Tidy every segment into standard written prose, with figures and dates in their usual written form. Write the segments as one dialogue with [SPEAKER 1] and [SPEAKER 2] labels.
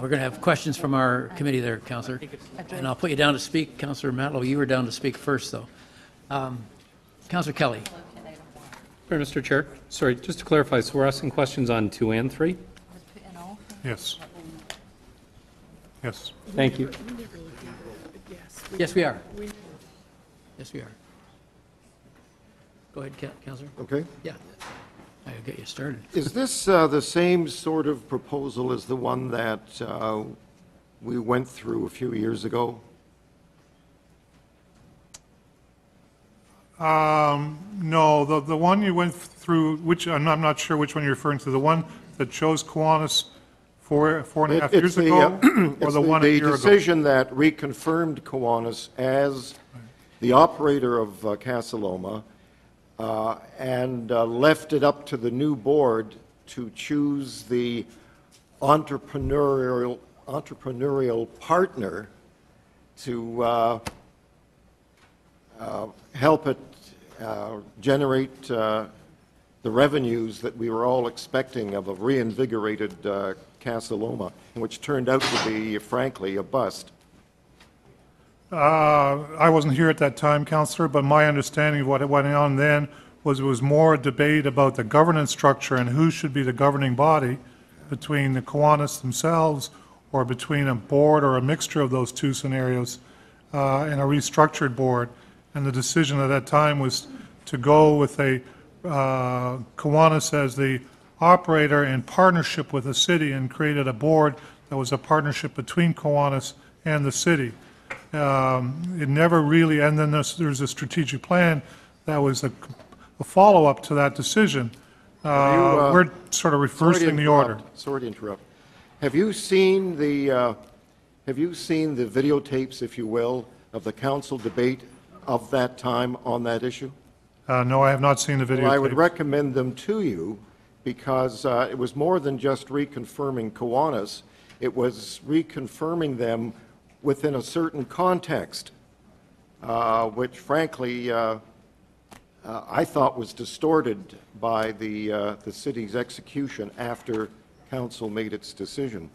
[SPEAKER 1] we're going to have questions from our committee there, Councillor. And I'll put you down to speak. Councillor Matlow, you were down to speak first, though. Councillor Kelly.
[SPEAKER 2] Sorry, Mr. Chair. Sorry, just to clarify, so we're asking questions on 2 and 3?
[SPEAKER 3] Yes. Yes.
[SPEAKER 2] Thank you.
[SPEAKER 1] Yes, we are. Yes, we are. Go ahead, Councillor.
[SPEAKER 4] Okay.
[SPEAKER 1] Yeah. I'll get you started.
[SPEAKER 4] Is this the same sort of proposal as the one that we went through a few years ago?
[SPEAKER 3] No, the one you went through, which I'm not sure which one you're referring to, the one that chose Kiwanis four and a half years ago, or the one a year ago?
[SPEAKER 4] The decision that reconfirmed Kiwanis as the operator of Casa Loma and left it up to the new board to choose the entrepreneurial partner to help it generate the revenues that we were all expecting of a reinvigorated Casa Loma, which turned out to be, frankly, a bust.
[SPEAKER 3] I wasn't here at that time, Councillor, but my understanding of what went on then was it was more a debate about the governance structure and who should be the governing body between the Kiwanis themselves or between a board or a mixture of those two scenarios and a restructured board. And the decision at that time was to go with a Kiwanis as the operator in partnership with the city, and created a board that was a partnership between Kiwanis and the city. It never really, and then there's a strategic plan that was a follow-up to that decision. We're sort of reversing the order.
[SPEAKER 4] Sorry to interrupt. Have you seen the videotapes, if you will, of the council debate of that time on that issue?
[SPEAKER 3] No, I have not seen the video.
[SPEAKER 4] Well, I would recommend them to you because it was more than just reconfirming Kiwanis. It was reconfirming them within a certain context, which frankly I thought was distorted by the city's execution after council made its decision.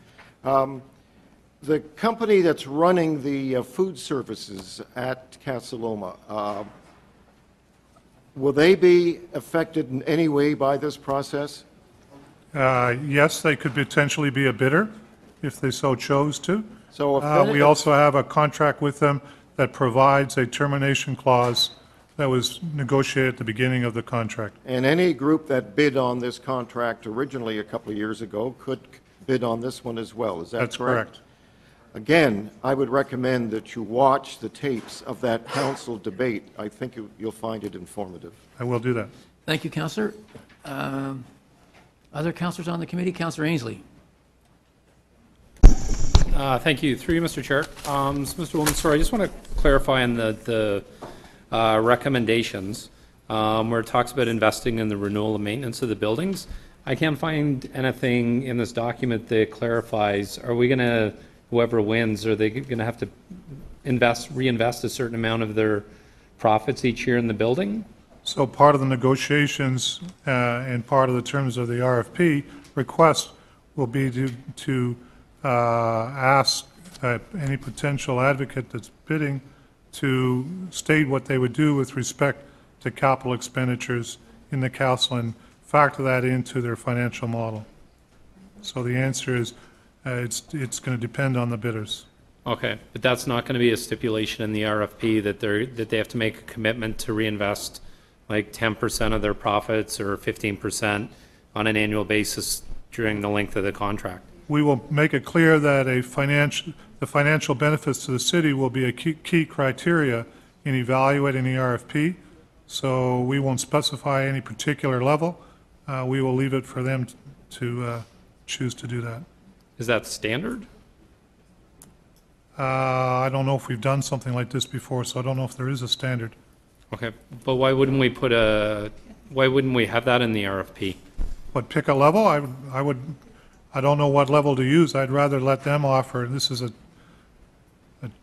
[SPEAKER 4] The company that's running the food services at Casa Loma, will they be affected in any way by this process?
[SPEAKER 3] Yes, they could potentially be a bidder if they so chose to.
[SPEAKER 4] So
[SPEAKER 3] we also have a contract with them that provides a termination clause that was negotiated at the beginning of the contract.
[SPEAKER 4] And any group that bid on this contract originally a couple of years ago could bid on this one as well. Is that correct?
[SPEAKER 3] That's correct.
[SPEAKER 4] Again, I would recommend that you watch the tapes of that council debate. I think you'll find it informative.
[SPEAKER 3] I will do that.
[SPEAKER 1] Thank you, Councillor. Other councillors on the committee? Councillor Ainsley.
[SPEAKER 2] Thank you. Through you, Mr. Chair. So, Mr. Woolman, sorry, I just want to clarify on the recommendations where it talks about investing in the renewal and maintenance of the buildings. I can't find anything in this document that clarifies, are we going to, whoever wins, are they going to have to reinvest a certain amount of their profits each year in the building?
[SPEAKER 3] So part of the negotiations and part of the terms of the RFP request will be to ask any potential advocate that's bidding to state what they would do with respect to capital expenditures in the council and factor that into their financial model. So the answer is it's going to depend on the bidders.
[SPEAKER 2] Okay, but that's not going to be a stipulation in the RFP that they have to make a commitment to reinvest like 10% of their profits or 15% on an annual basis during the length of the contract.
[SPEAKER 3] We will make it clear that the financial benefits to the city will be a key criteria in evaluating the RFP. So we won't specify any particular level. We will leave it for them to choose to do that.
[SPEAKER 2] Is that standard?
[SPEAKER 3] I don't know if we've done something like this before, so I don't know if there is a standard.
[SPEAKER 2] Okay, but why wouldn't we have that in the RFP?
[SPEAKER 3] But pick a level? I don't know what level to use. I'd rather let them offer. This is a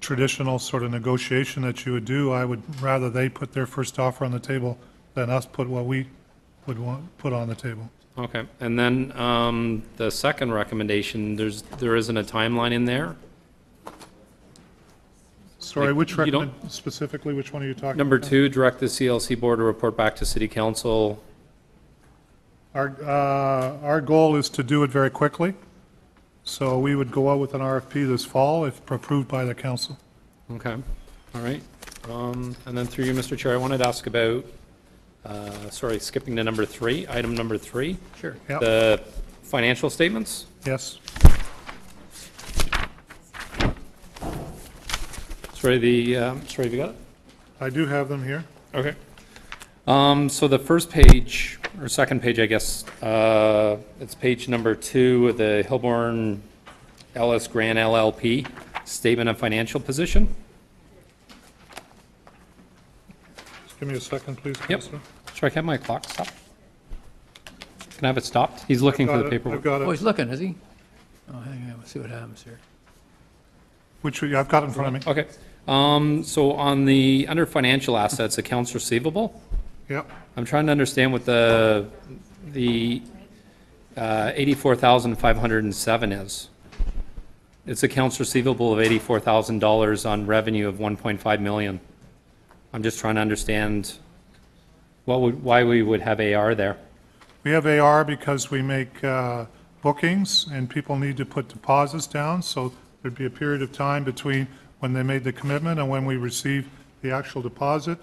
[SPEAKER 3] traditional sort of negotiation that you would do. I would rather they put their first offer on the table than us put what we would want put on the table.
[SPEAKER 2] Okay, and then the second recommendation, there isn't a timeline in there?
[SPEAKER 3] Sorry,
[SPEAKER 2] Like,
[SPEAKER 3] which
[SPEAKER 2] you don't-
[SPEAKER 3] specifically, which one are you talking about?
[SPEAKER 2] Number 2, direct the CLC board to report back to city council.
[SPEAKER 3] Our goal is to do it very quickly, so we would go out with an RFP this fall if approved by the council.
[SPEAKER 2] Okay, all right. And then through you, Mr. Chair, I wanted to ask about, sorry, skipping to number 3, item number 3.
[SPEAKER 1] Sure.
[SPEAKER 3] Yep.
[SPEAKER 2] The financial statements.
[SPEAKER 3] Yes.
[SPEAKER 2] Sorry, have you got it?
[SPEAKER 3] I do have them here.
[SPEAKER 2] Okay. So the first page, or second page, I guess, it's page number 2 of the Hilborn Ellis Grant LLP Statement of Financial Position.
[SPEAKER 3] Just give me a second, please,
[SPEAKER 2] Yep.
[SPEAKER 3] Councillor.
[SPEAKER 2] Sorry, can I have my clock stop? Can I have it stopped? He's looking for
[SPEAKER 3] Got
[SPEAKER 2] the
[SPEAKER 3] it.
[SPEAKER 2] paperwork.
[SPEAKER 3] I've got
[SPEAKER 1] Oh,
[SPEAKER 3] it.
[SPEAKER 1] he's looking, is he? Oh, hang on, let's see what happens here.
[SPEAKER 3] I've got it in front of me.
[SPEAKER 2] Okay. So on the, under financial assets, accounts receivable,
[SPEAKER 3] Yep.
[SPEAKER 2] I'm trying to understand what the 84,507 is. It's accounts receivable of $84,000 on revenue of 1.5 million. I'm just trying to understand why we would have AR there.
[SPEAKER 3] We have AR because we make bookings and people need to put deposits down, so there'd be a period of time between when they made the commitment and when we receive the actual deposit.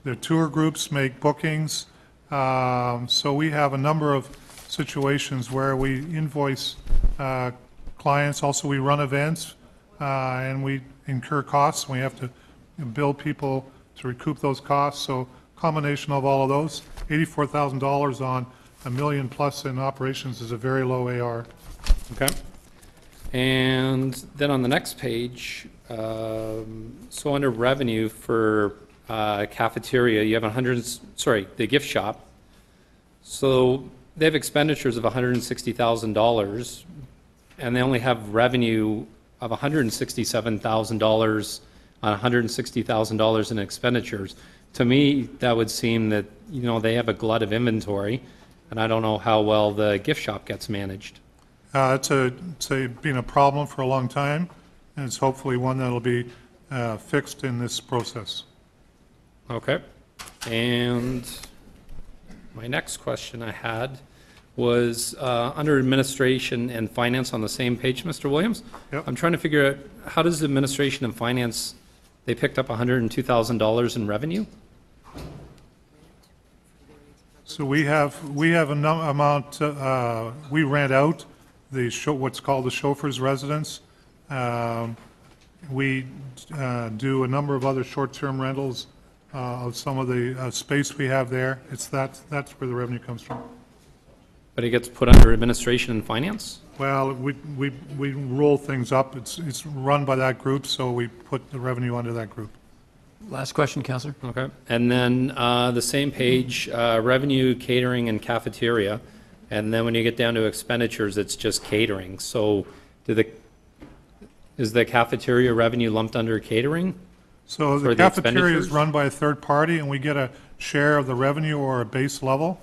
[SPEAKER 3] The tour groups make bookings, so we have a number of situations where we invoice clients. Also, we run events and we incur costs. We have to bill people to recoup those costs, so combination of all of those. $84,000 on $1 million plus in operations is a very low AR.
[SPEAKER 2] Okay. And then on the next page, so under revenue for cafeteria, you have the gift shop. So they have expenditures of $160,000, and they only have revenue of $167,000 on $160,000 in expenditures. To me, that would seem that, they have a glut of inventory, and I don't know how well the gift shop gets managed.
[SPEAKER 3] It's been a problem for a long time, and it's hopefully one that'll be fixed in this process.
[SPEAKER 2] Okay. And my next question I had was under administration and finance on the same page, Mr. Williams.
[SPEAKER 3] Yep.
[SPEAKER 2] I'm trying to figure out, how does administration and finance, they picked up $102,000 in revenue?
[SPEAKER 3] So we have amount, we rent out what's called the chauffeur's residence. We do a number of other short-term rentals of some of the space we have there. That's where the revenue comes from.
[SPEAKER 2] But it gets put under administration and finance?
[SPEAKER 3] Well, we roll things up. It's run by that group, so we put the revenue under that group.
[SPEAKER 1] Last question, Counselor.
[SPEAKER 2] Okay. And then the same page, revenue, catering, and cafeteria. And then when you get down to expenditures, it's just catering. So is the cafeteria revenue lumped under catering?
[SPEAKER 3] So
[SPEAKER 2] For
[SPEAKER 3] the
[SPEAKER 2] the
[SPEAKER 3] cafeteria is
[SPEAKER 2] expenditures?
[SPEAKER 3] run by a third party, and we get a share of the revenue or a base level.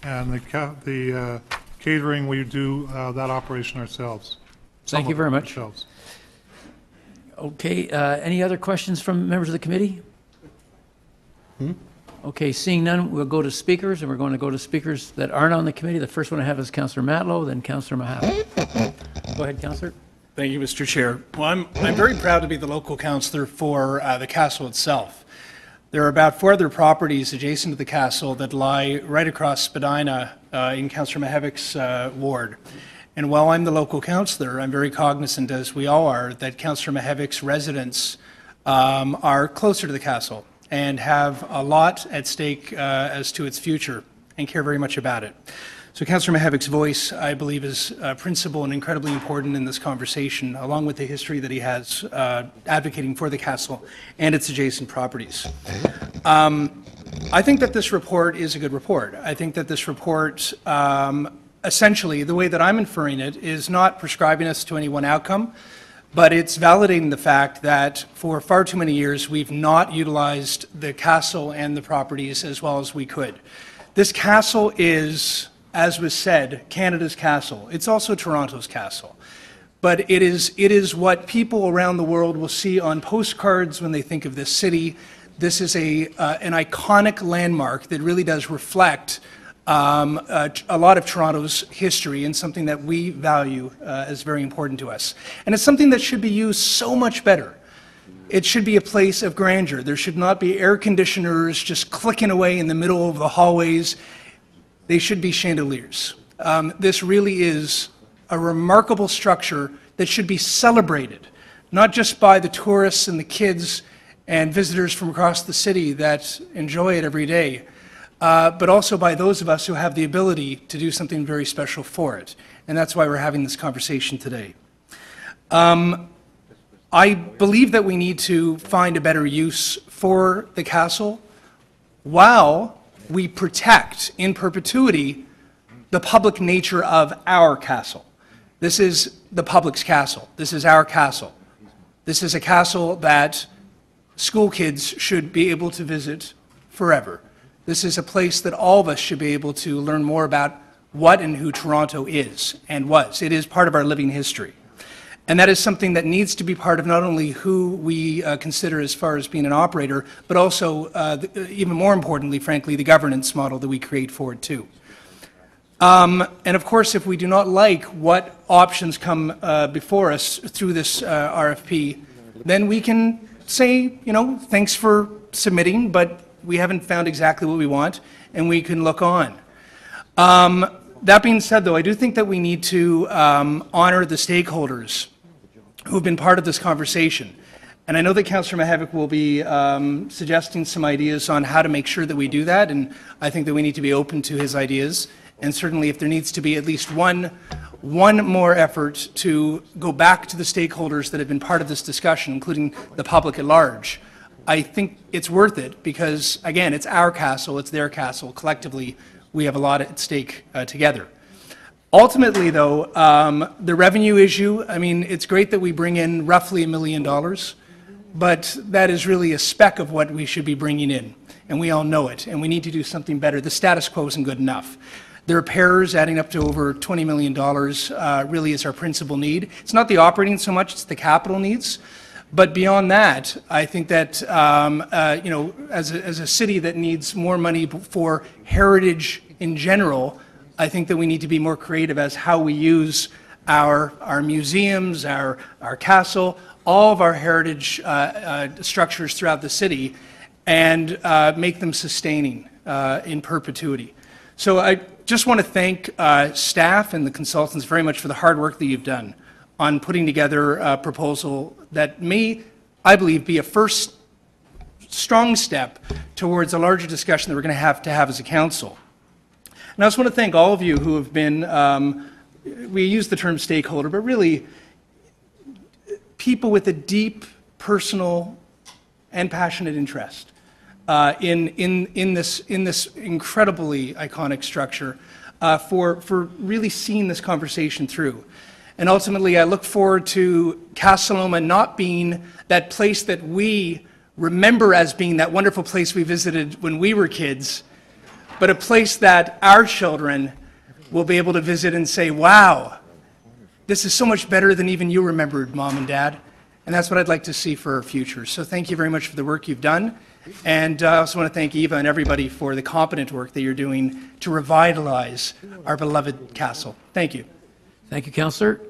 [SPEAKER 3] And the catering, we do that operation ourselves.
[SPEAKER 1] Thank
[SPEAKER 3] Some
[SPEAKER 1] you
[SPEAKER 3] of
[SPEAKER 1] very
[SPEAKER 3] it
[SPEAKER 1] much.
[SPEAKER 3] ourselves.
[SPEAKER 1] Okay, any other questions from members of the committee? Okay, seeing none, we'll go to speakers, and we're going to go to speakers that aren't on the committee. The first one I have is Councillor Matlow, then Councillor Mahal. Go ahead, Councillor.
[SPEAKER 5] Thank you, Mr. Chair. Well, I'm very proud to be the local councillor for the castle itself. There are about 4 other properties adjacent to the castle that lie right across Spadina in Councillor Mahevick's ward. And while I'm the local councillor, I'm very cognizant, as we all are, that Councillor Mahevick's residents are closer to the castle and have a lot at stake as to its future and care very much about it. So Councillor Mahevick's voice, I believe, is principal and incredibly important in this conversation, along with the history that he has advocating for the castle and its adjacent properties. I think that this report is a good report. I think that this report, essentially, the way that I'm inferring it, is not prescribing us to any one outcome, but it's validating the fact that for far too many years we've not utilized the castle and the properties as well as we could. This castle is as was said, Canada's castle. It's also Toronto's castle. But it is what people around the world will see on postcards when they think of this city. This is an iconic landmark that really does reflect a lot of Toronto's history, and something that we value as very important to us. And it's something that should be used so much better. It should be a place of grandeur. There should not be air conditioners just clicking away in the middle of the hallways. They should be chandeliers. This really is a remarkable structure that should be celebrated, not just by the tourists and the kids and visitors from across the city that enjoy it every day, but also by those of us who have the ability to do something very special for it. And that's why we're having this conversation today. I believe that we need to find a better use for the castle while we protect in perpetuity the public nature of our castle. This is the public's castle. This is our castle. This is a castle that school kids should be able to visit forever. This is a place that all of us should be able to learn more about what and who Toronto is and was. It is part of our living history. And that is something that needs to be part of not only who we consider as far as being an operator, but also, even more importantly, frankly, the governance model that we create for it too. And of course, if we do not like what options come before us through this RFP, then we can say, you know, thanks for submitting, but we haven't found exactly what we want, and we can look on. That being said, though, I do think that we need to honor the stakeholders who have been part of this conversation. And I know that Councillor Mihevc will be suggesting some ideas on how to make sure that we do that, and I think that we need to be open to his ideas. And certainly if there needs to be at least one more effort to go back to the stakeholders that have been part of this discussion, including the public at large, I think it's worth it because, again, it's our castle, it's their castle. Collectively, we have a lot at stake together. Ultimately, though, the revenue issue, I mean, it's great that we bring in roughly $1 million, but that is really a speck of what we should be bringing in, and we all know it, and we need to do something better. The status quo isn't good enough. The repairs adding up to over $20 million really is our principal need. It's not the operating so much, it's the capital needs. But beyond that, I think that, you know, as a city that needs more money for heritage in general, I think that we need to be more creative as how we use our museums, our castle, all of our heritage structures throughout the city, and make them sustaining in perpetuity. So I just want to thank staff and the consultants very much for the hard work that you've done on putting together a proposal that may, I believe, be a first strong step towards a larger discussion that we're going to have as a council. And I just want to thank all of you who have been, we use the term stakeholder, but really people with a deep personal and passionate interest in this incredibly iconic structure for really seeing this conversation through. And ultimately, I look forward to Casa Loma not being that place that we remember as being that wonderful place we visited when we were kids, but a place that our children will be able to visit and say, wow, this is so much better than even you remembered, Mom and Dad. And that's what I'd like to see for our future. So thank you very much for the work you've done. And I also want to thank Eva and everybody for the competent work that you're doing to revitalize our beloved castle. Thank you.
[SPEAKER 1] Thank you, Councillor.